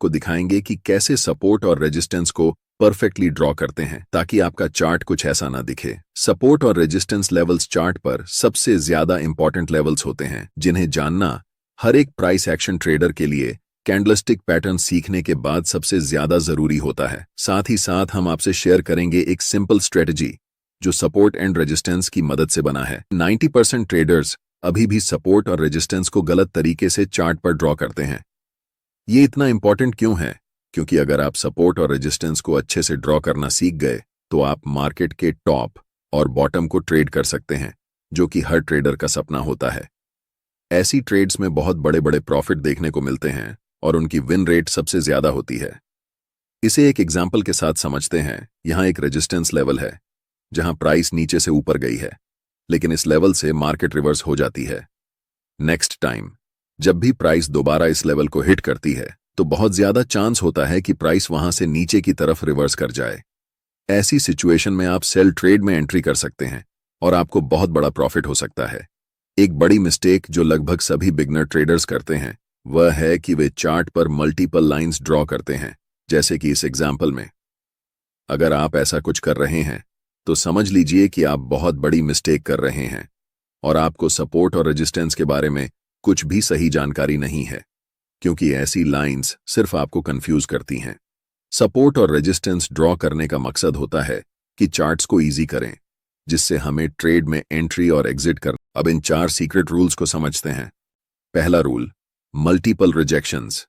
आपको दिखाएंगे कि कैसे सपोर्ट और रेजिस्टेंस को परफेक्टली ड्रॉ करते हैं ताकि आपका चार्ट कुछ ऐसा ना दिखे। सपोर्ट और रेजिस्टेंस लेवल्स चार्ट पर सबसे ज्यादा इंपॉर्टेंट लेवल्स होते हैं जिन्हें जानना हर एक प्राइस एक्शन ट्रेडर के लिए कैंडलस्टिक पैटर्न सीखने के बाद सबसे ज्यादा जरूरी होता है। साथ ही साथ हम आपसे शेयर करेंगे एक सिंपल स्ट्रेटजी जो सपोर्ट एंड रेजिस्टेंस की मदद से बना है। 90% ट्रेडर्स अभी भी सपोर्ट और रेजिस्टेंस को गलत तरीके से चार्ट पर ड्रॉ करते हैं। ये इतना इंपॉर्टेंट क्यों है? क्योंकि अगर आप सपोर्ट और रेजिस्टेंस को अच्छे से ड्रॉ करना सीख गए तो आप मार्केट के टॉप और बॉटम को ट्रेड कर सकते हैं, जो कि हर ट्रेडर का सपना होता है। ऐसी ट्रेड्स में बहुत बड़े बड़े प्रॉफिट देखने को मिलते हैं और उनकी विन रेट सबसे ज्यादा होती है। इसे एक एग्जाम्पल के साथ समझते हैं। यहां एक रेजिस्टेंस लेवल है जहां प्राइस नीचे से ऊपर गई है, लेकिन इस लेवल से मार्केट रिवर्स हो जाती है। नेक्स्ट टाइम जब भी प्राइस दोबारा इस लेवल को हिट करती है तो बहुत ज्यादा चांस होता है कि प्राइस वहां से नीचे की तरफ रिवर्स कर जाए। ऐसी सिचुएशन में आप सेल ट्रेड में एंट्री कर सकते हैं और आपको बहुत बड़ा प्रॉफिट हो सकता है। एक बड़ी मिस्टेक जो लगभग सभी बिगनर ट्रेडर्स करते हैं वह है कि वे चार्ट पर मल्टीपल लाइंस ड्रॉ करते हैं, जैसे कि इस एग्जाम्पल में। अगर आप ऐसा कुछ कर रहे हैं तो समझ लीजिए कि आप बहुत बड़ी मिस्टेक कर रहे हैं और आपको सपोर्ट और रेजिस्टेंस के बारे में कुछ भी सही जानकारी नहीं है, क्योंकि ऐसी लाइंस सिर्फ आपको कंफ्यूज करती हैं। सपोर्ट और रेजिस्टेंस ड्रॉ करने का मकसद होता है कि चार्ट्स को इजी करें, जिससे हमें ट्रेड में एंट्री और एग्जिट कर। अब इन 4 सीक्रेट रूल्स को समझते हैं। पहला रूल, मल्टीपल रिजेक्शंस।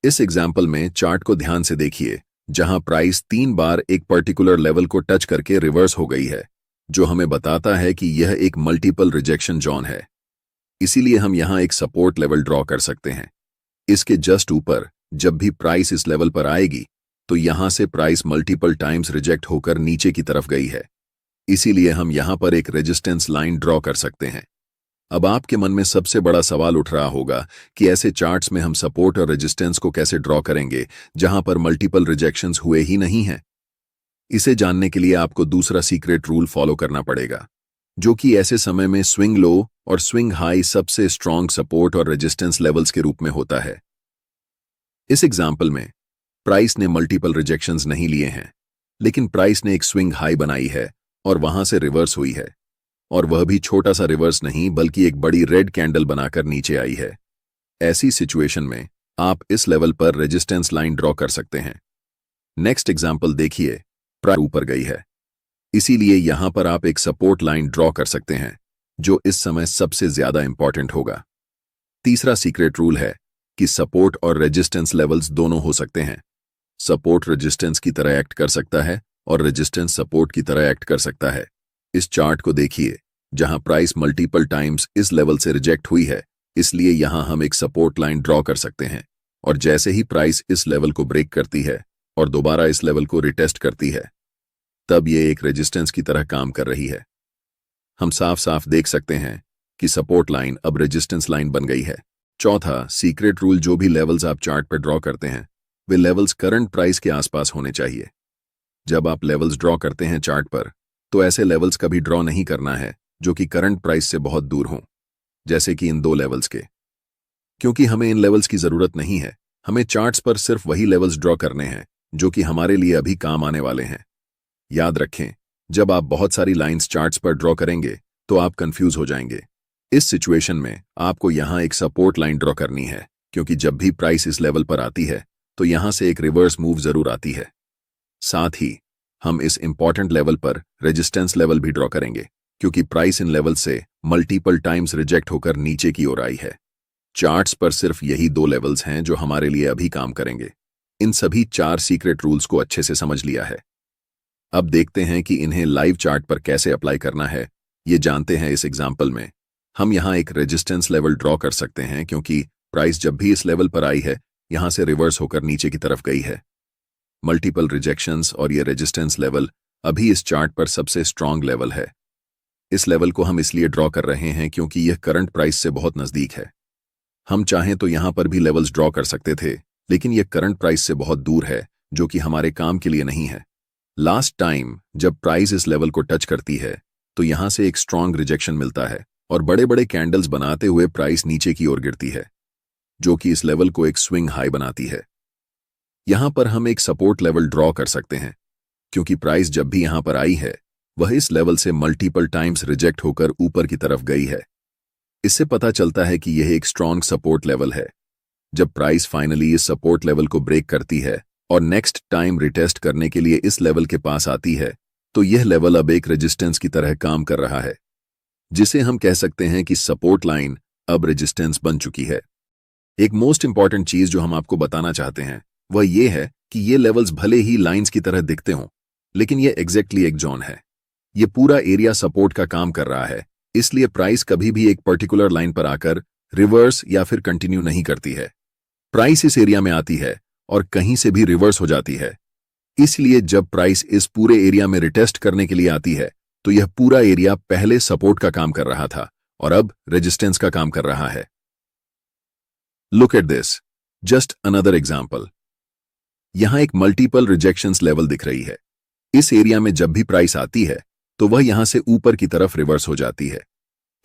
इस एग्जाम्पल में चार्ट को ध्यान से देखिए, जहां प्राइस 3 बार एक पर्टिकुलर लेवल को टच करके रिवर्स हो गई है, जो हमें बताता है कि यह एक मल्टीपल रिजेक्शन जोन है। इसीलिए हम यहां एक सपोर्ट लेवल ड्रॉ कर सकते हैं। इसके जस्ट ऊपर जब भी प्राइस इस लेवल पर आएगी तो यहां से प्राइस मल्टीपल टाइम्स रिजेक्ट होकर नीचे की तरफ गई है, इसीलिए हम यहां पर एक रेजिस्टेंस लाइन ड्रॉ कर सकते हैं। अब आपके मन में सबसे बड़ा सवाल उठ रहा होगा कि ऐसे चार्ट्स में हम सपोर्ट और रेजिस्टेंस को कैसे ड्रॉ करेंगे जहां पर मल्टीपल रिजेक्शंस हुए ही नहीं हैं। इसे जानने के लिए आपको दूसरा सीक्रेट रूल फॉलो करना पड़ेगा, जो कि ऐसे समय में स्विंग लो और स्विंग हाई सबसे स्ट्रॉन्ग सपोर्ट और रेजिस्टेंस लेवल्स के रूप में होता है। इस एग्जाम्पल में प्राइस ने मल्टीपल रिजेक्शंस नहीं लिए हैं, लेकिन प्राइस ने एक स्विंग हाई बनाई है और वहां से रिवर्स हुई है, और वह भी छोटा सा रिवर्स नहीं बल्कि एक बड़ी रेड कैंडल बनाकर नीचे आई है। ऐसी सिचुएशन में आप इस लेवल पर रेजिस्टेंस लाइन ड्रॉ कर सकते हैं। नेक्स्ट एग्जाम्पल देखिए, प्राइस ऊपर गई है, इसीलिए यहां पर आप एक सपोर्ट लाइन ड्रॉ कर सकते हैं, जो इस समय सबसे ज्यादा इंपॉर्टेंट होगा। तीसरा सीक्रेट रूल है कि सपोर्ट और रेजिस्टेंस लेवल्स दोनों हो सकते हैं। सपोर्ट रेजिस्टेंस की तरह एक्ट कर सकता है और रेजिस्टेंस सपोर्ट की तरह एक्ट कर सकता है। इस चार्ट को देखिए, जहां प्राइस मल्टीपल टाइम्स इस लेवल से रिजेक्ट हुई है, इसलिए यहां हम एक सपोर्ट लाइन ड्रॉ कर सकते हैं, और जैसे ही प्राइस इस लेवल को ब्रेक करती है और दोबारा इस लेवल को रिटेस्ट करती है, तब ये एक रेजिस्टेंस की तरह काम कर रही है। हम साफ साफ देख सकते हैं कि सपोर्ट लाइन अब रेजिस्टेंस लाइन बन गई है। चौथा सीक्रेट रूल, जो भी लेवल्स आप चार्ट पर ड्रॉ करते हैं वे लेवल्स करंट प्राइस के आसपास होने चाहिए। जब आप लेवल्स ड्रॉ करते हैं चार्ट पर तो ऐसे लेवल्स कभी ड्रॉ नहीं करना है जो कि करंट प्राइस से बहुत दूर हों, जैसे कि इन 2 लेवल्स के, क्योंकि हमें इन लेवल्स की जरूरत नहीं है। हमें चार्ट्स पर सिर्फ वही लेवल्स ड्रॉ करने हैं जो कि हमारे लिए अभी काम आने वाले हैं। याद रखें, जब आप बहुत सारी लाइंस चार्ट्स पर ड्रॉ करेंगे तो आप कंफ्यूज हो जाएंगे। इस सिचुएशन में आपको यहां एक सपोर्ट लाइन ड्रॉ करनी है, क्योंकि जब भी प्राइस इस लेवल पर आती है तो यहां से एक रिवर्स मूव जरूर आती है। साथ ही हम इस इंपॉर्टेंट लेवल पर रेजिस्टेंस लेवल भी ड्रॉ करेंगे, क्योंकि प्राइस इन लेवल से मल्टीपल टाइम्स रिजेक्ट होकर नीचे की ओर आई है। चार्ट्स पर सिर्फ यही 2 लेवल्स हैं जो हमारे लिए अभी काम करेंगे। इन सभी 4 सीक्रेट रूल्स को अच्छे से समझ लिया है। अब देखते हैं कि इन्हें लाइव चार्ट पर कैसे अप्लाई करना है। ये जानते हैं। इस एग्जाम्पल में हम यहां एक रेजिस्टेंस लेवल ड्रॉ कर सकते हैं, क्योंकि प्राइस जब भी इस लेवल पर आई है यहां से रिवर्स होकर नीचे की तरफ गई है। मल्टीपल रिजेक्शंस और ये रेजिस्टेंस लेवल अभी इस चार्ट पर सबसे स्ट्रॉन्ग लेवल है। इस लेवल को हम इसलिए ड्रॉ कर रहे हैं क्योंकि यह करंट प्राइस से बहुत नजदीक है। हम चाहें तो यहां पर भी लेवल्स ड्रॉ कर सकते थे, लेकिन यह करंट प्राइस से बहुत दूर है, जो कि हमारे काम के लिए नहीं है। लास्ट टाइम जब प्राइस इस लेवल को टच करती है तो यहां से एक स्ट्रॉन्ग रिजेक्शन मिलता है और बड़े बड़े कैंडल्स बनाते हुए प्राइस नीचे की ओर गिरती है, जो कि इस लेवल को एक स्विंग हाई बनाती है। यहां पर हम एक सपोर्ट लेवल ड्रॉ कर सकते हैं, क्योंकि प्राइस जब भी यहां पर आई है वह इस लेवल से मल्टीपल टाइम्स रिजेक्ट होकर ऊपर की तरफ गई है। इससे पता चलता है कि यह एक स्ट्रॉन्ग सपोर्ट लेवल है। जब प्राइस फाइनली इस सपोर्ट लेवल को ब्रेक करती है और नेक्स्ट टाइम रिटेस्ट करने के लिए इस लेवल के पास आती है, तो यह लेवल अब एक रेजिस्टेंस की तरह काम कर रहा है, जिसे हम कह सकते हैं कि सपोर्ट लाइन अब रेजिस्टेंस बन चुकी है। एक मोस्ट इंपॉर्टेंट चीज जो हम आपको बताना चाहते हैं वह यह है कि ये लेवल्स भले ही लाइंस की तरह दिखते हों, लेकिन यह एग्जैक्टली एक जोन है। यह पूरा एरिया सपोर्ट का काम कर रहा है, इसलिए प्राइस कभी भी एक पर्टिकुलर लाइन पर आकर रिवर्स या फिर कंटिन्यू नहीं करती है। प्राइस इस एरिया में आती है और कहीं से भी रिवर्स हो जाती है। इसलिए जब प्राइस इस पूरे एरिया में रिटेस्ट करने के लिए आती है, तो यह पूरा एरिया पहले सपोर्ट का काम कर रहा था और अब रेजिस्टेंस का काम कर रहा है। Look at this, just another example. यहां एक मल्टीपल रिजेक्शंस लेवल दिख रही है। इस एरिया में जब भी प्राइस आती है तो वह यहां से ऊपर की तरफ रिवर्स हो जाती है।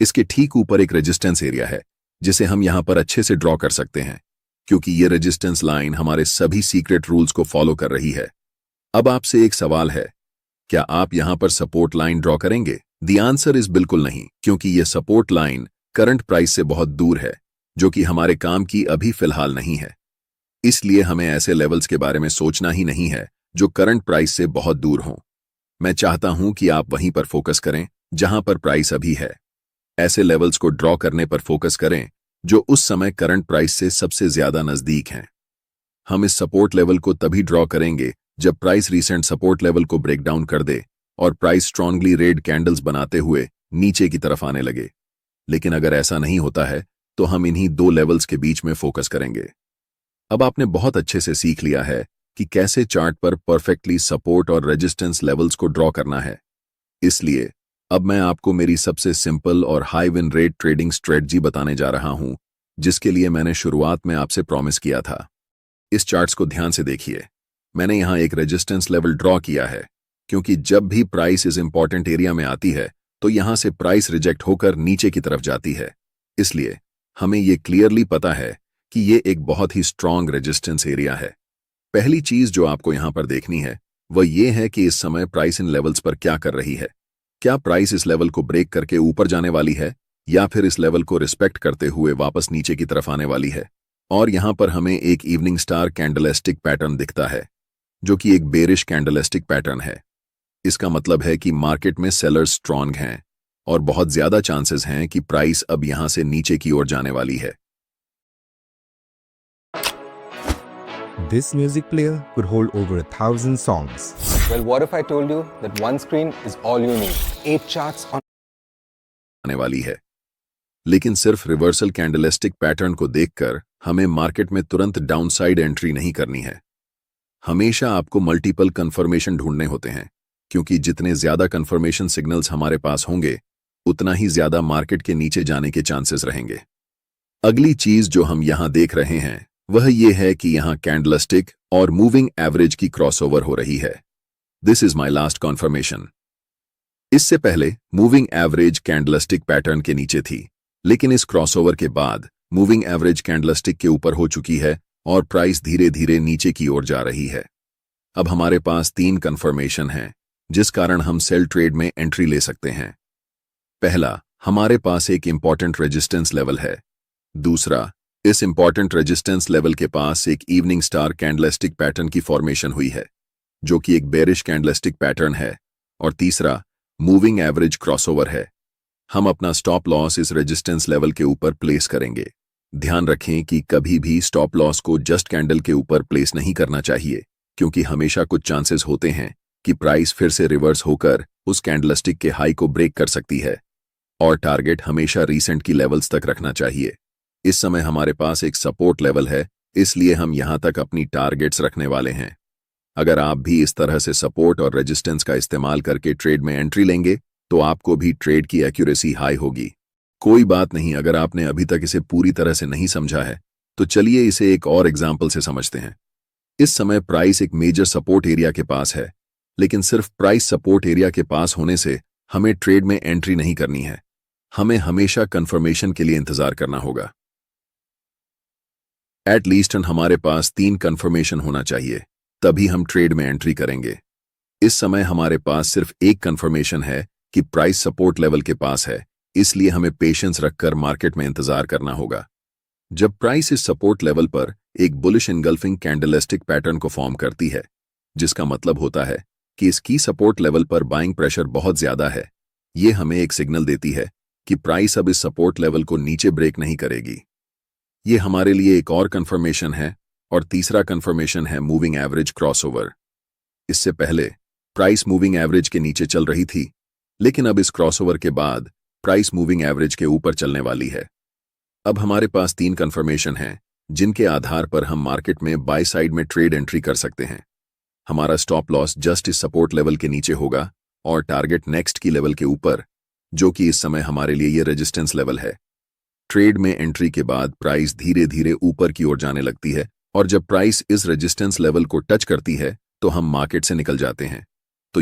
इसके ठीक ऊपर एक रेजिस्टेंस एरिया है, जिसे हम यहां पर अच्छे से ड्रॉ कर सकते हैं, क्योंकि यह रेजिस्टेंस लाइन हमारे सभी सीक्रेट रूल्स को फॉलो कर रही है। अब आपसे एक सवाल है, क्या आप यहां पर सपोर्ट लाइन ड्रॉ करेंगे? द आंसर इज बिल्कुल नहीं, क्योंकि यह सपोर्ट लाइन करंट प्राइस से बहुत दूर है, जो कि हमारे काम की अभी फिलहाल नहीं है। इसलिए हमें ऐसे लेवल्स के बारे में सोचना ही नहीं है जो करंट प्राइस से बहुत दूर हों। मैं चाहता हूं कि आप वहीं पर फोकस करें जहां पर प्राइस अभी है। ऐसे लेवल्स को ड्रॉ करने पर फोकस करें जो उस समय करंट प्राइस से सबसे ज्यादा नजदीक हैं। हम इस सपोर्ट लेवल को तभी ड्रॉ करेंगे जब प्राइस रीसेंट सपोर्ट लेवल को ब्रेक डाउन कर दे और प्राइस स्ट्रांगली रेड कैंडल्स बनाते हुए नीचे की तरफ आने लगे। लेकिन अगर ऐसा नहीं होता है तो हम इन्हीं दो लेवल्स के बीच में फोकस करेंगे। अब आपने बहुत अच्छे से सीख लिया है कि कैसे चार्ट पर परफेक्टली सपोर्ट और रेजिस्टेंस लेवल्स को ड्रॉ करना है। इसलिए अब मैं आपको मेरी सबसे सिंपल और high win rate trading strategy बताने जा रहा हूं, जिसके लिए मैंने शुरुआत में आपसे प्रॉमिस किया था। इस चार्ट्स को ध्यान से देखिए। मैंने यहां एक रेजिस्टेंस लेवल ड्रॉ किया है, क्योंकि जब भी प्राइस इस इंपॉर्टेंट एरिया में आती है तो यहां से प्राइस रिजेक्ट होकर नीचे की तरफ जाती है। इसलिए हमें यह क्लियरली पता है कि यह एक बहुत ही स्ट्रांग रेजिस्टेंस एरिया है। पहली चीज जो आपको यहां पर देखनी है वह यह है कि इस समय प्राइस इन लेवल्स पर क्या कर रही है। क्या प्राइस इस लेवल को ब्रेक करके ऊपर जाने वाली है या फिर इस लेवल को रिस्पेक्ट करते हुए वापस नीचे की तरफ आने वाली है? और यहां पर हमें एक इवनिंग स्टार कैंडलस्टिक पैटर्न दिखता है, जो कि एक बेरिश कैंडलस्टिक पैटर्न है। इसका मतलब है कि मार्केट में सेलर्स स्ट्रांग हैं और बहुत ज्यादा चांसेस हैं कि प्राइस अब यहां से नीचे की ओर जाने वाली है। This music player could hold over 1,000 songs. Well, what if I told you that one screen is all you need? 8 charts on आने वाली है। लेकिन सिर्फ रिवर्सल कैंडलस्टिक पैटर्न को देखकर हमें मार्केट में तुरंत डाउनसाइड एंट्री नहीं करनी है। हमेशा आपको मल्टीपल कंफर्मेशन ढूंढने होते हैं, क्योंकि जितने ज्यादा कंफर्मेशन सिग्नल्स हमारे पास होंगे उतना ही ज्यादा मार्केट के नीचे जाने के चांसेस रहेंगे। अगली चीज जो हम यहां देख रहे हैं वह यह है कि यहां कैंडलस्टिक और मूविंग एवरेज की क्रॉसओवर हो रही है। This is my last conformation. इससे पहले मूविंग एवरेज कैंडलस्टिक पैटर्न के नीचे थी, लेकिन इस क्रॉसओवर के बाद मूविंग एवरेज कैंडलस्टिक के ऊपर हो चुकी है और प्राइस धीरे धीरे नीचे की ओर जा रही है। अब हमारे पास 3 कंफर्मेशन हैं, जिस कारण हम सेल ट्रेड में एंट्री ले सकते हैं। पहला, हमारे पास एक इंपॉर्टेंट रेजिस्टेंस लेवल है। दूसरा, इस इंपॉर्टेंट रेजिस्टेंस लेवल के पास एक इवनिंग स्टार कैंडलस्टिक पैटर्न की फॉर्मेशन हुई है, जो कि एक बेरिश कैंडलस्टिक पैटर्न है। और तीसरा, मूविंग एवरेज क्रॉसओवर है। हम अपना स्टॉप लॉस इस रेजिस्टेंस लेवल के ऊपर प्लेस करेंगे। ध्यान रखें कि कभी भी स्टॉप लॉस को जस्ट कैंडल के ऊपर प्लेस नहीं करना चाहिए, क्योंकि हमेशा कुछ चांसेस होते हैं कि प्राइस फिर से रिवर्स होकर उस कैंडलस्टिक के हाई को ब्रेक कर सकती है। और टारगेट हमेशा रीसेंट की लेवल्स तक रखना चाहिए। इस समय हमारे पास एक सपोर्ट लेवल है, इसलिए हम यहां तक अपनी टारगेट्स रखने वाले हैं। अगर आप भी इस तरह से सपोर्ट और रेजिस्टेंस का इस्तेमाल करके ट्रेड में एंट्री लेंगे तो आपको भी ट्रेड की एक्यूरेसी हाई होगी। कोई बात नहीं, अगर आपने अभी तक इसे पूरी तरह से नहीं समझा है तो चलिए इसे एक और एग्जाम्पल से समझते हैं। इस समय प्राइस एक मेजर सपोर्ट एरिया के पास है, लेकिन सिर्फ प्राइस सपोर्ट एरिया के पास होने से हमें ट्रेड में एंट्री नहीं करनी है। हमें हमेशा कंफर्मेशन के लिए इंतजार करना होगा। एटलीस्ट हमारे पास 3 कंफर्मेशन होना चाहिए, तभी हम ट्रेड में एंट्री करेंगे। इस समय हमारे पास सिर्फ एक कंफर्मेशन है कि प्राइस सपोर्ट लेवल के पास है, इसलिए हमें पेशेंस रखकर मार्केट में इंतजार करना होगा। जब प्राइस इस सपोर्ट लेवल पर एक बुलिश इनगल्फिंग कैंडलस्टिक पैटर्न को फॉर्म करती है, जिसका मतलब होता है कि इसकी सपोर्ट लेवल पर बाइंग प्रेशर बहुत ज्यादा है, ये हमें एक सिग्नल देती है कि प्राइस अब इस सपोर्ट लेवल को नीचे ब्रेक नहीं करेगी। ये हमारे लिए एक और कंफर्मेशन है, और तीसरा कंफर्मेशन है मूविंग एवरेज क्रॉसओवर। इससे पहले प्राइस मूविंग एवरेज के नीचे चल रही थी, लेकिन अब इस क्रॉसओवर के बाद प्राइस मूविंग एवरेज के ऊपर चलने वाली है। अब हमारे पास 3 कंफर्मेशन हैं, जिनके आधार पर हम मार्केट में बाय साइड में ट्रेड एंट्री कर सकते हैं। हमारा स्टॉप लॉस जस्ट इस सपोर्ट लेवल के नीचे होगा और टारगेट नेक्स्ट की लेवल के ऊपर, जो कि इस समय हमारे लिए ये रेजिस्टेंस लेवल है। ट्रेड में एंट्री के बाद प्राइस धीरे धीरे ऊपर की ओर जाने लगती है, और जब प्राइस इस रेजिस्टेंस लेवल को टच करती है तो हम मार्केट से निकल जाते हैं।